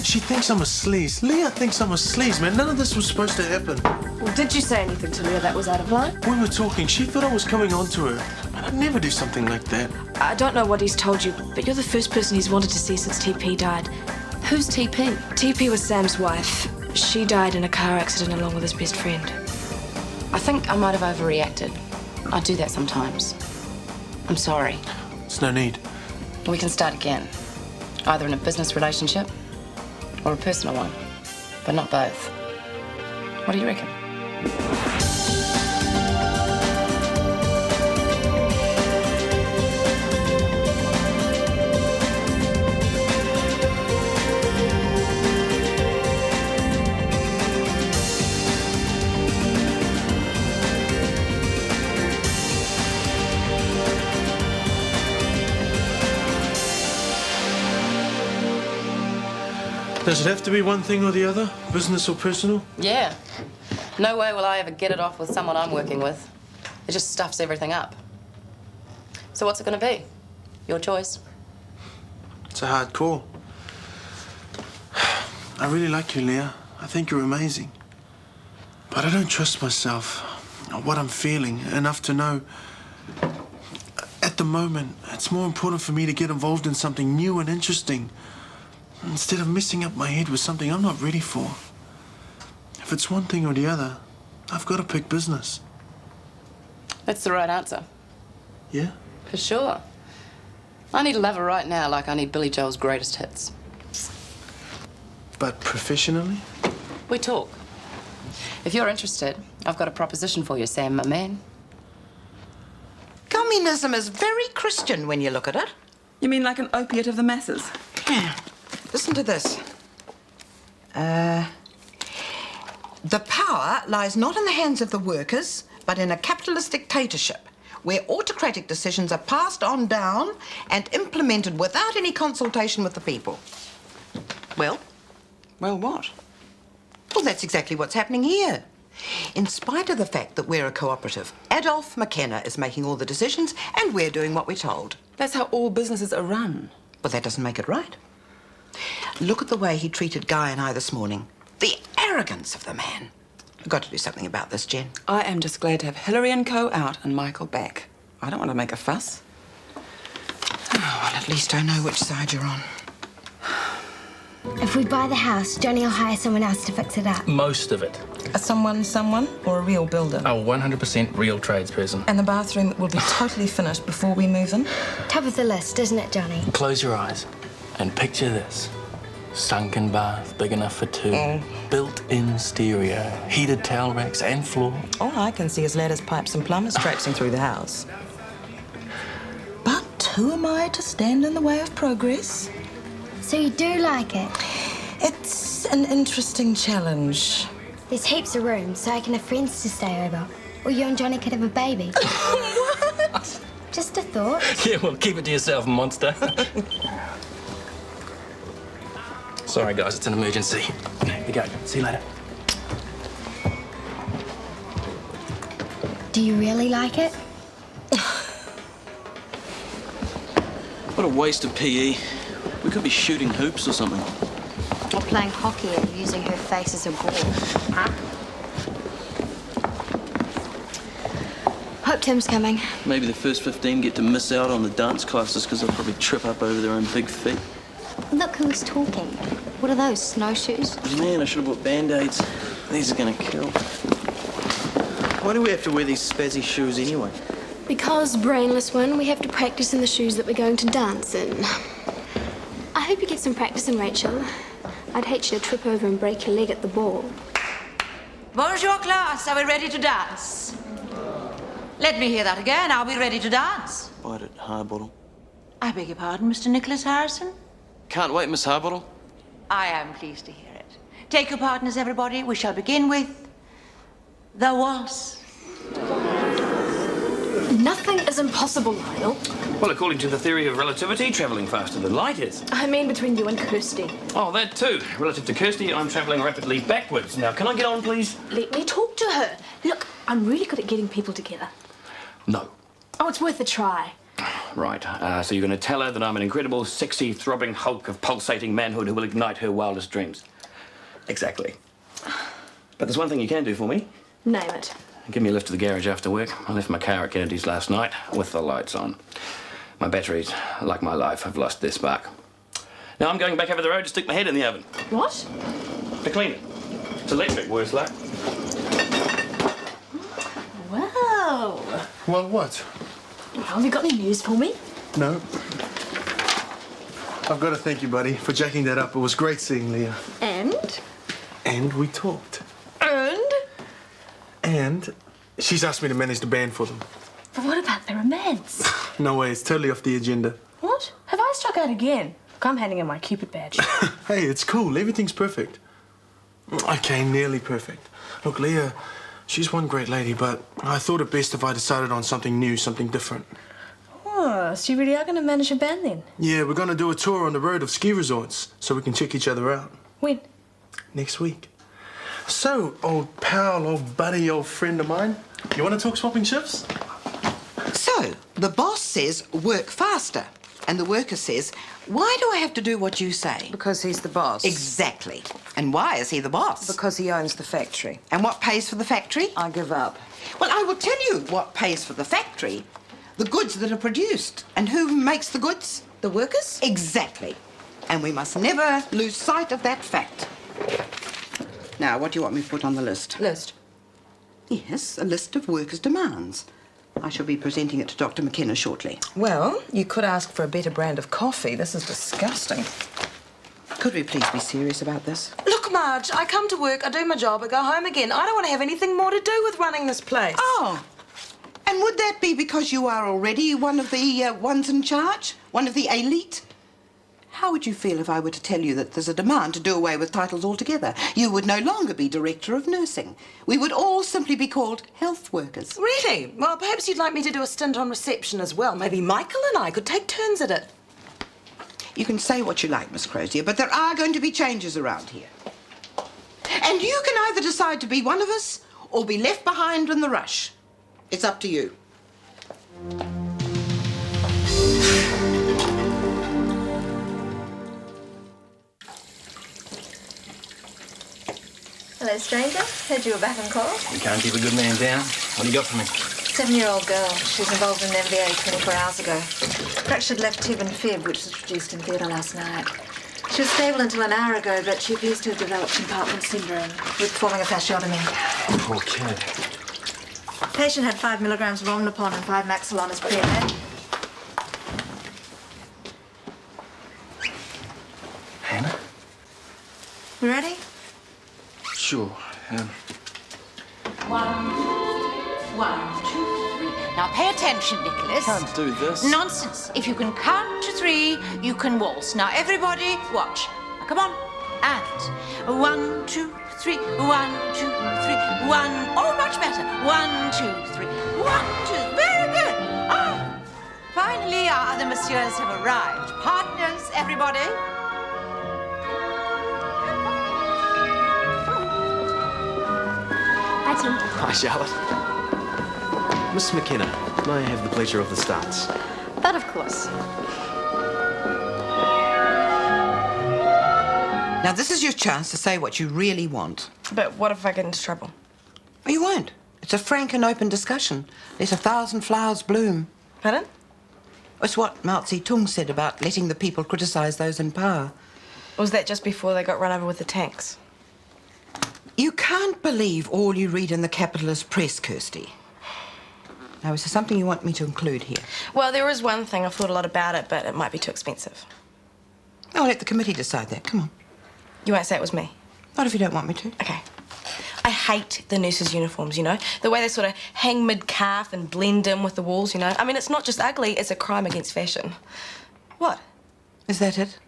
She thinks I'm a sleaze. Leah thinks I'm a sleaze, man. None of this was supposed to happen. Well, did you say anything to Leah that was out of line? We were talking. She thought I was coming on to her. Man, I'd never do something like that. I don't know what he's told you, but you're the first person he's wanted to see since TP died. Who's TP? TP was Sam's wife. She died in a car accident along with his best friend. I think I might have overreacted. I do that sometimes. I'm sorry. There's no need. We can start again. Either in a business relationship or a personal one, but not both. What do you reckon? Does it have to be one thing or the other? Business or personal? Yeah. No way will I ever get it off with someone I'm working with. It just stuffs everything up. So what's it gonna be? Your choice. It's a hard call. I really like you, Leah. I think you're amazing. But I don't trust myself, or what I'm feeling, enough to know. At the moment, it's more important for me to get involved in something new and interesting, instead of messing up my head with something I'm not ready for. If it's one thing or the other, I've got to pick business. That's the right answer. Yeah? For sure. I need a lover right now like I need Billy Joel's greatest hits. But professionally? We talk. If you're interested, I've got a proposition for you, Sam, my man. Communism is very Christian when you look at it. You mean like an opiate of the masses? Yeah. Listen to this. The power lies not in the hands of the workers, but in a capitalist dictatorship, where autocratic decisions are passed on down and implemented without any consultation with the people. Well? Well, what? Well, that's exactly what's happening here. In spite of the fact that we're a cooperative, Adolf McKenna is making all the decisions and we're doing what we're told. That's how all businesses are run. But that doesn't make it right. Look at the way he treated Guy and I this morning. The arrogance of the man. We've got to do something about this, Jen. I am just glad to have Hillary and Co. out and Michael back. I don't want to make a fuss. Oh, well, at least I know which side you're on. If we buy the house, Johnny will hire someone else to fix it up. Most of it. A someone or a real builder? A 100% real tradesperson. And the bathroom will be totally finished before we move in? Top of the list, isn't it, Johnny? Close your eyes and picture this. Sunken bath, big enough for two. Built-in stereo, heated towel racks and floor. All I can see is ladders, pipes and plumbers traipsing through the house. But who am I to stand in the way of progress? So you do like it? It's an interesting challenge. There's heaps of room, so I can have friends to stay over. Or you and Johnny could have a baby. What? Just a thought. Yeah, well, keep it to yourself, monster. Sorry, guys, it's an emergency. Here we go. See you later. Do you really like it? What a waste of PE. We could be shooting hoops or something. Or playing hockey and using her face as a ball. Huh? Hope Tim's coming. Maybe the first 15 get to miss out on the dance classes because they'll probably trip up over their own big feet. Look who's talking. What are those, snowshoes? Man, I should have bought Band-Aids. These are gonna kill. Why do we have to wear these spazzy shoes anyway? Because, brainless one, we have to practice in the shoes that we're going to dance in. I hope you get some practice in, Rachel. I'd hate you to trip over and break your leg at the ball. Bonjour, class. Are we ready to dance? Let me hear that again. Are we ready to dance? Bite it, Harbottle. I beg your pardon, Mr. Nicholas Harrison? Can't wait, Miss Harbottle. I am pleased to hear it. Take your partners, everybody. We shall begin with the waltz. Nothing is impossible, Lionel. Well, according to the theory of relativity, travelling faster than light is. I mean between you and Kirsty. Oh, that too. Relative to Kirsty, I'm travelling rapidly backwards. Now, can I get on, please? Let me talk to her. Look, I'm really good at getting people together. No. Oh, it's worth a try. Right. So you're going to tell her that I'm an incredible, sexy, throbbing hulk of pulsating manhood who will ignite her wildest dreams. Exactly. But there's one thing you can do for me. Name it. Give me a lift to the garage after work. I left my car at Kennedy's last night with the lights on. My batteries, like my life, have lost their spark. Now I'm going back over the road to stick my head in the oven. What? To clean it. It's electric, worse luck. Wow. Well, what? Well, have you got any news for me? No. I've got to thank you, buddy, for jacking that up. It was great seeing Leah. And? And we talked. And she's asked me to manage the band for them. But what about the romance? No way, it's totally off the agenda. What? Have I struck out again? Look, I'm handing in my Cupid badge. Hey, it's cool. Everything's perfect. Okay, nearly perfect. Look, Leah, she's one great lady, but I thought it best if I decided on something new, something different. Oh, so you really are going to manage a band then? Yeah, we're going to do a tour on the road of ski resorts so we can check each other out. When? Next week. So, old pal, old buddy, old friend of mine, you want to talk swapping shifts? So, the boss says work faster, and the worker says, why do I have to do what you say? Because he's the boss. Exactly. And why is he the boss? Because he owns the factory. And what pays for the factory? I give up. Well, I will tell you what pays for the factory. The goods that are produced. And who makes the goods? The workers? Exactly. And we must never lose sight of that fact. Now, what do you want me to put on the list? List? Yes, a list of workers' demands. I shall be presenting it to Dr. McKenna shortly. Well, you could ask for a better brand of coffee. This is disgusting. Could we please be serious about this? Look, Marj, I come to work, I do my job, I go home again. I don't want to have anything more to do with running this place. Oh, and would that be because you are already one of the ones in charge? One of the elite? How would you feel if I were to tell you that there's a demand to do away with titles altogether? You would no longer be Director of Nursing. We would all simply be called health workers. Really? Well, perhaps you'd like me to do a stint on reception as well. Maybe Michael and I could take turns at it. You can say what you like, Miss Crozier, but there are going to be changes around here. And you can either decide to be one of us or be left behind in the rush. It's up to you. Hello, stranger. Heard you were back on call. You can't keep a good man down. What do you got for me? 7-year-old girl. She was involved in an MVA 24 hours ago. Fractured left tib and fib, which was produced in theatre last night. She was stable until an hour ago, but she appears to have developed compartment syndrome. We're performing a fasciotomy. Poor kid. Patient had 5 milligrams of Omnipon and 5 Maxilon as pre-med. Hannah? We ready? Sure. 1, 2, 3. Now pay attention, Nicholas. Can't do this. Nonsense. If you can count to 3, you can waltz. Now everybody, watch. Now, come on. And 1, 2, 3. 1, 2, 3. 1. Oh, much better. 1, 2, 3. 1, 2. Very good. Ah. Finally, our other messieurs have arrived. Partners, everybody. Hi, Tim. Hi, Charlotte. Miss McKenna, may I have the pleasure of the starts? But of course. Now, this is your chance to say what you really want. But what if I get into trouble? Oh, you won't. It's a frank and open discussion. Let 1,000 flowers bloom. Pardon? It's what Mao Zedong said about letting the people criticize those in power. Was that just before they got run over with the tanks? You can't believe all you read in the capitalist press, Kirsty. Now, is there something you want me to include here? Well, there is one thing. I've thought a lot about it, but it might be too expensive. I'll let the committee decide that. Come on. You won't say it was me? Not if you don't want me to. Okay. I hate the nurses' uniforms, you know? The way they sort of hang mid-calf and blend in with the walls, you know? I mean, it's not just ugly, it's a crime against fashion. What? Is that it?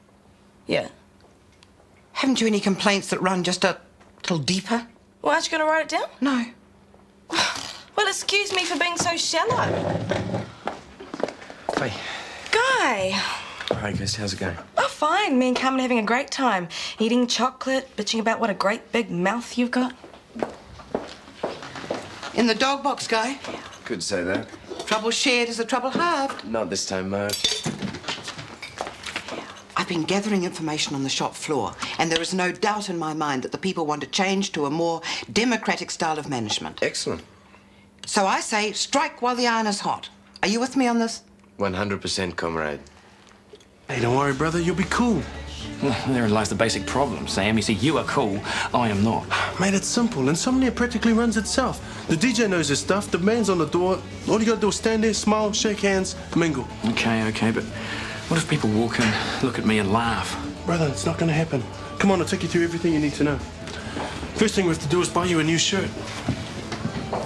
Yeah. Haven't you any complaints that run just a little deeper? Well, aren't you going to write it down? No. Well, excuse me for being so shallow. Hey. Guy. All right, Kirsty, how's it going? Oh, fine. Me and Carmen are having a great time. Eating chocolate, bitching about what a great big mouth you've got. In the dog box, Guy? Could say that. Trouble shared is a trouble halved. Not this time, Marj. I've been gathering information on the shop floor, and there is no doubt in my mind that the people want to change to a more democratic style of management. Excellent. So I say, strike while the iron is hot. Are you with me on this? 100%, comrade. Hey, don't worry, brother. You'll be cool. Well, therein lies the basic problem, Sam. You see, you are cool, I am not. Mate, it's simple. Insomnia practically runs itself. The DJ knows his stuff. The band's on the door. All you gotta do is stand there, smile, shake hands, mingle. Okay, but what if people walk in, look at me and laugh? Brother, it's not gonna happen. Come on, I'll take you through everything you need to know. First thing we have to do is buy you a new shirt.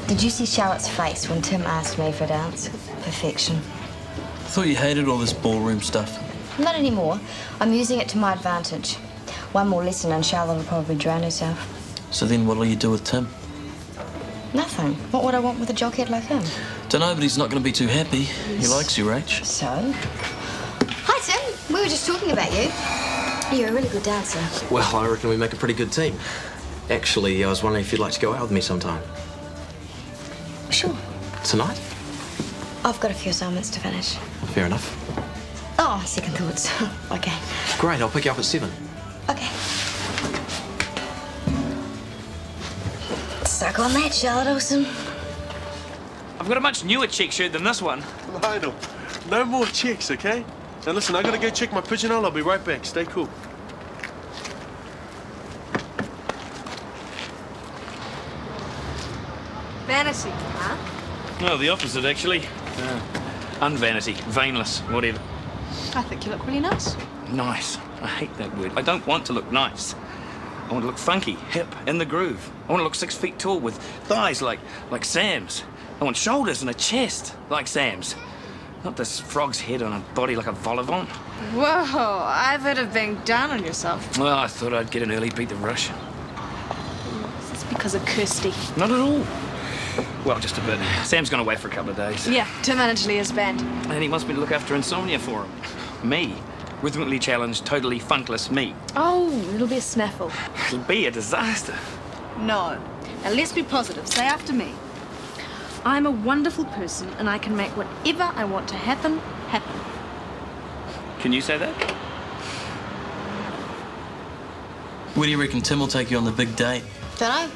Did you see Charlotte's face when Tim asked me for a dance? Perfection. I thought you hated all this ballroom stuff. Not anymore. I'm using it to my advantage. One more lesson and Charlotte will probably drown herself. So then what'll you do with Tim? Nothing. What would I want with a jockhead like him? Dunno, but he's not going to be too happy. He likes you, Rach. So? Hi, Tim. We were just talking about you. You're a really good dancer. Well, I reckon we make a pretty good team. Actually, I was wondering if you'd like to go out with me sometime. Sure. Tonight? I've got a few assignments to finish. Fair enough. Oh, second thoughts. Okay. Great, I'll pick you up at 7. Okay. Suck on that, Charlotte Olsen. I've got a much newer check shirt than this one. Lionel, no more checks, okay? Now listen, I gotta go check my pigeonhole. I'll be right back. Stay cool. Vanity, huh? No, the opposite, actually. Unvanity, vainless, whatever. I think you look really nice. Nice. I hate that word. I don't want to look nice. I want to look funky, hip, in the groove. I want to look 6 feet tall with thighs like Sam's. I want shoulders and a chest like Sam's. Not this frog's head on a body like a vol au vent. Whoa, I've heard of being down on yourself. Well, I thought I'd get an early beat the rush. It's because of Kirsty. Not at all. Well, just a bit. Sam's gone away for a couple of days. Yeah, to manage Leah's band. And he wants me to look after insomnia for him. Me. Rhythmically challenged, totally funkless me. Oh, it'll be a snaffle. It'll be a disaster. No. Now let's be positive. Say after me. I'm a wonderful person and I can make whatever I want to happen, happen. Can you say that? Where do you reckon Tim will take you on the big date? Dunno.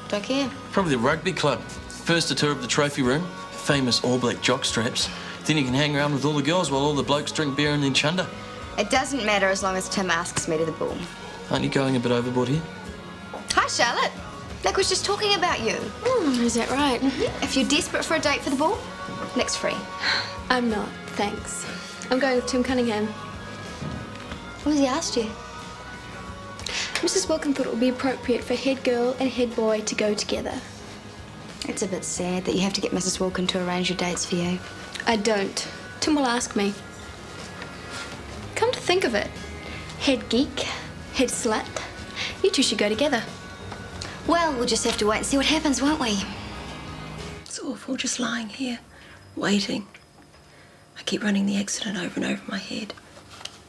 Don't care. Probably the rugby club. First a tour of the trophy room, famous all-black jock straps. Then you can hang around with all the girls while all the blokes drink beer and then chunder. It doesn't matter as long as Tim asks me to the ball. Aren't you going a bit overboard here? Hi, Charlotte. Nick was just talking about you. Is that right? If you're desperate for a date for the ball, Nick's free. I'm not, thanks. I'm going with Tim Cunningham. What has he asked you? Mrs. Wilkin thought it would be appropriate for head girl and head boy to go together. It's a bit sad that you have to get Mrs. Wilkin to arrange your dates for you. I don't. Tim will ask me. Come to think of it, head geek, head slut, you two should go together. Well, we'll just have to wait and see what happens, won't we? It's awful just lying here, waiting. I keep running the accident over and over in my head,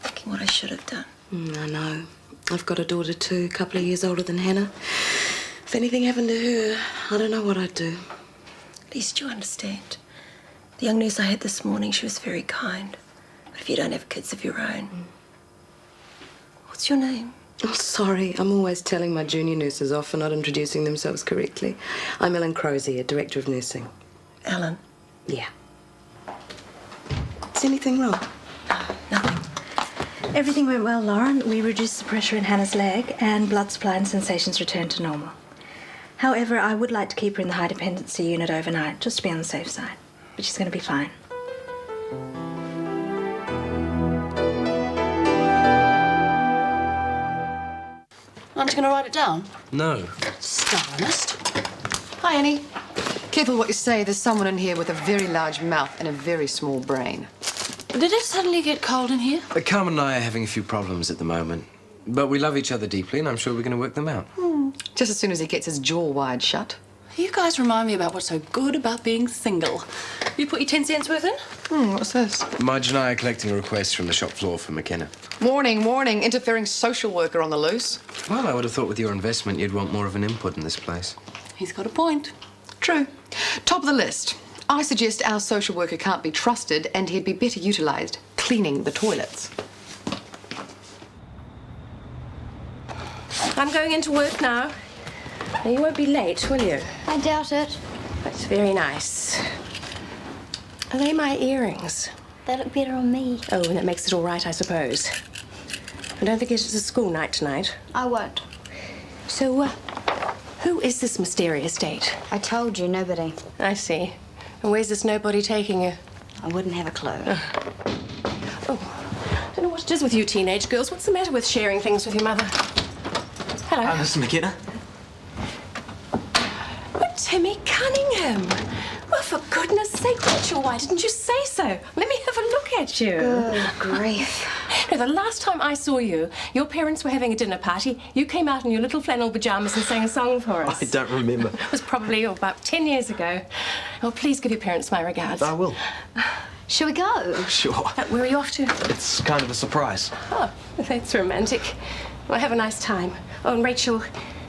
thinking what I should have done. I know. I've got a daughter too, a couple of years older than Hannah. If anything happened to her, I don't know what I'd do. At least you understand. The young nurse I had this morning, she was very kind. But if you don't have kids of your own... What's your name? Oh, sorry. I'm always telling my junior nurses off for not introducing themselves correctly. I'm Ellen Crozier, Director of Nursing. Ellen? Yeah. Is anything wrong? Nothing. Everything went well, Lauren. We reduced the pressure in Hannah's leg and blood supply and sensations returned to normal. However, I would like to keep her in the high dependency unit overnight, just to be on the safe side. But she's going to be fine. Aren't you going to write it down? No. Stalinist. Hi, Annie. Careful what you say. There's someone in here with a very large mouth and a very small brain. Did it suddenly get cold in here? Carmen and I are having a few problems at the moment. But we love each other deeply, and I'm sure we're going to work them out. Just as soon as he gets his jaw wide shut. You guys remind me about what's so good about being single. You put your 10 cents worth in? What's this? Marj and I are collecting requests from the shop floor for McKenna. Warning, warning. Interfering social worker on the loose. Well, I would have thought with your investment you'd want more of an input in this place. He's got a point. True. Top of the list. I suggest our social worker can't be trusted and he'd be better utilised cleaning the toilets. I'm going into work now. Now, you won't be late, will you? I doubt it. That's very nice. Are they my earrings? They look better on me. Oh, and that makes it all right, I suppose. And don't forget it's a school night tonight. I won't. So, who is this mysterious date? I told you, nobody. I see. And where's this nobody taking you? I wouldn't have a clue. I don't know what it is with you teenage girls. What's the matter with sharing things with your mother? Hello. Hi, Mr. McKenna. Oh, Timmy Cunningham. Well, for goodness sake, Rachel, why didn't you say so? Let me have a look at you. Good grief. No, the last time I saw you, your parents were having a dinner party. You came out in your little flannel pajamas and sang a song for us. I don't remember. It was probably about 10 years ago. Oh, please give your parents my regards. I will. Shall we go? Sure. Where are you off to? It's kind of a surprise. Oh, that's romantic. Well, have a nice time. Oh, and Rachel,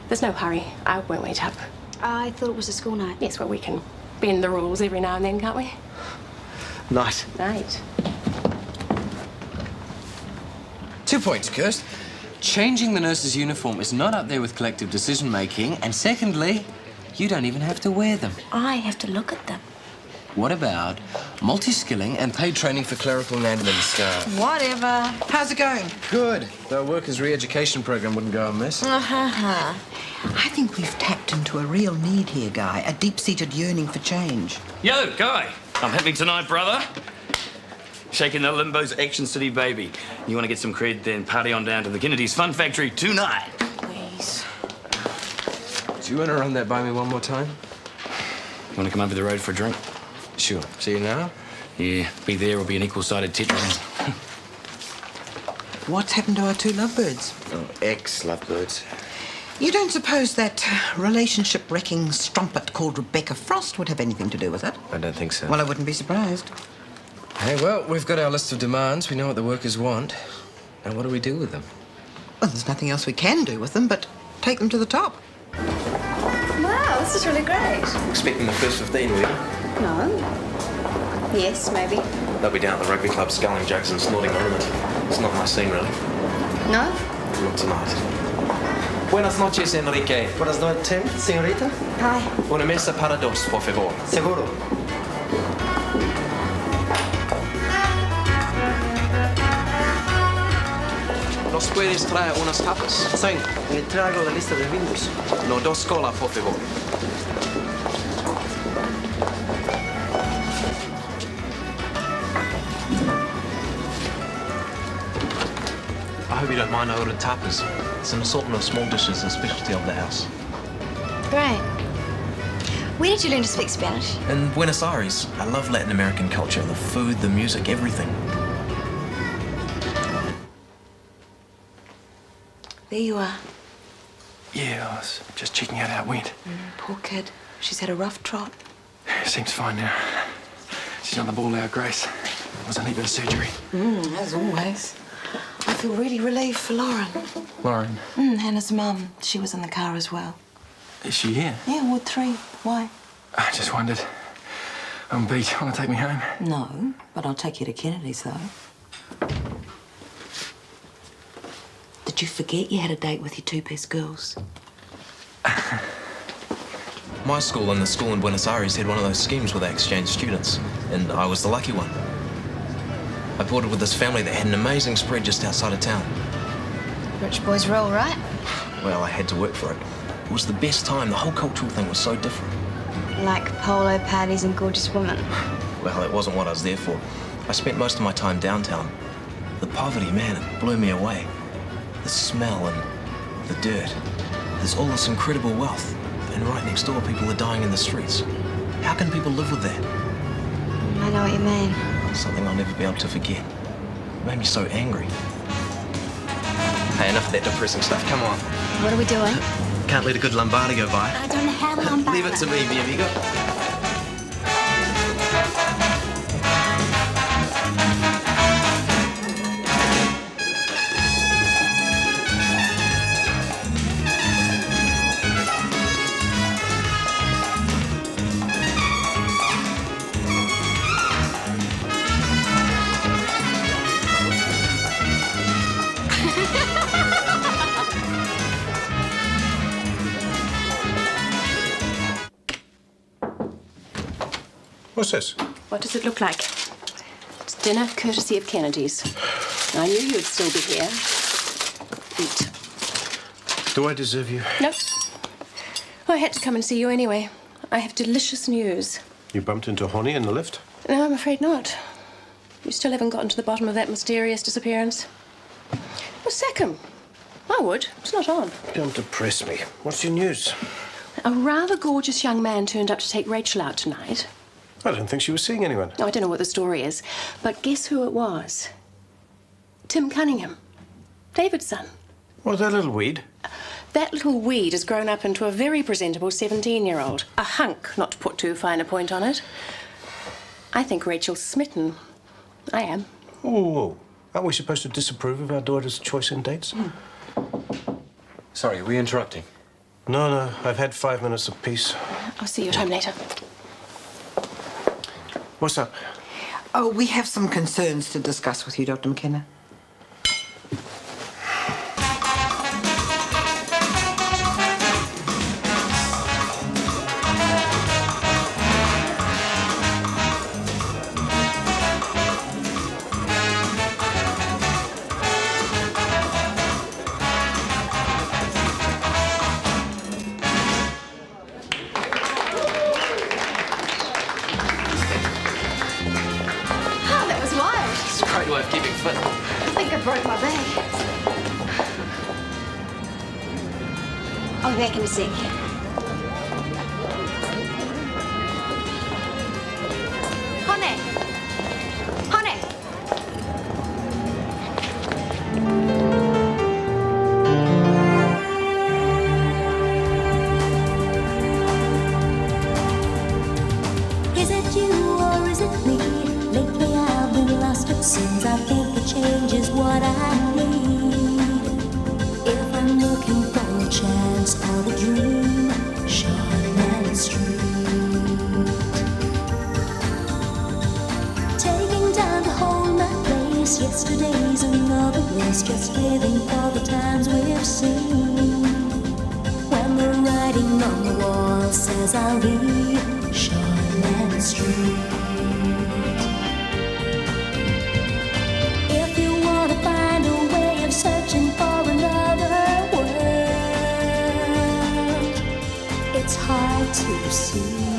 there's no hurry. I won't wait up. I thought it was a school night. Yes, well, we can bend the rules every now and then, can't we? Night. Night. 2 points, Kirst. Changing the nurse's uniform is not up there with collective decision-making, and secondly, you don't even have to wear them. I have to look at them. What about multi-skilling and paid training for clerical and admin staff? Whatever. How's it going? Good. The workers' re-education program wouldn't go amiss. I think we've tapped into a real need here, Guy. A deep-seated yearning for change. Yo, Guy. I'm happy tonight, brother. Shaking the Limbo's Action City, baby. You want to get some cred, then party on down to the Kennedy's Fun Factory tonight. Please. Do you want to run that by me one more time? You want to come over the road for a drink? Sure. See you now? Yeah, be there or be an equal-sided Tetris. What's happened to our two lovebirds? Oh, ex-lovebirds. You don't suppose that relationship-wrecking strumpet called Rebecca Frost would have anything to do with it? I don't think so. Well, I wouldn't be surprised. Hey, well, we've got our list of demands. We know what the workers want. Now, what do we do with them? Well, there's nothing else we can do with them but take them to the top. Wow, this is really great. Expecting the first 15, will you? No. Yes, maybe. They'll be down at the rugby club sculling jokes and snorting ornament. It's not my scene, really. No? Not tonight. Buenas noches, Enrique. Buenas noches, señorita. Hi. Una mesa para dos, por favor. Seguro. ¿Nos puedes traer unas tapas? Sí, le traigo la lista de vinos. No, dos cola, por favor. I hope you don't mind I ordered tapas. It's an assortment of small dishes, a specialty of the house. Great. Where did you learn to speak Spanish? In Buenos Aires, I love Latin American culture, the food, the music, everything. There you are. Yeah, I was just checking out how it went. Poor kid. She's had a rough trot. Seems fine now. She's on the ball now, Grace. It was only a bit of surgery. As always. I feel really relieved for Lauren. Lauren, Hannah's mum. She was in the car as well. is she here? Yeah, Ward 3. Why? I just wondered. Pete, want to take me home? No, but I'll take you to Kennedy's, though. Did you forget you had a date with your two-piece girls? My school and the school in Buenos Aires had one of those schemes where they exchanged students, and I was the lucky one. I boarded with this family that had an amazing spread just outside of town. Rich boys roll, right? Well, I had to work for it. It was the best time. The whole cultural thing was so different. Like polo parties and gorgeous women. Well, it wasn't what I was there for. I spent most of my time downtown. The poverty, man, it blew me away. The smell and the dirt. There's all this incredible wealth. And right next door, people are dying in the streets. How can people live with that? I know what you mean. Something I'll never be able to forget. It made me so angry. Hey, enough of that depressing stuff. Come on. What are we doing? Can't let a good lambada go by. I don't have lambada. Leave it to me, mi amigo. What's this? What does it look like? It's dinner courtesy of Kennedy's. I knew you'd still be here. Eat. Do I deserve you? No. I had to come and see you anyway. I have delicious news. You bumped into Honey in the lift? No, I'm afraid not. You still haven't gotten to the bottom of that mysterious disappearance. Well, sack him. I would. It's not on. Don't depress me. What's your news? A rather gorgeous young man turned up to take Rachel out tonight. I don't think she was seeing anyone. No, I don't know what the story is, but guess who it was? Tim Cunningham, David's son. Well, that little weed. That little weed has grown up into a very presentable 17-year-old. A hunk, not to put too fine a point on it. I think Rachel's smitten. I am. Oh, aren't we supposed to disapprove of our daughter's choice in dates? Sorry, are we interrupting? No, I've had 5 minutes of peace. I'll see you at home later. What's up? Oh, we have some concerns to discuss with you, Dr. McKenna. I'll be back in a sec. Honey! Honey! Is it you or is it me? Lately I've been lost, it seems. I think the change is what I need. If I'm looking for a chance or a dream, Shortland Street. Taking time to hold my place. Yesterday's another race, just living for the times we've seen. When the writing on the wall says I'll be Shortland Street. If you want to find a way of searching for another world, it's hard to see.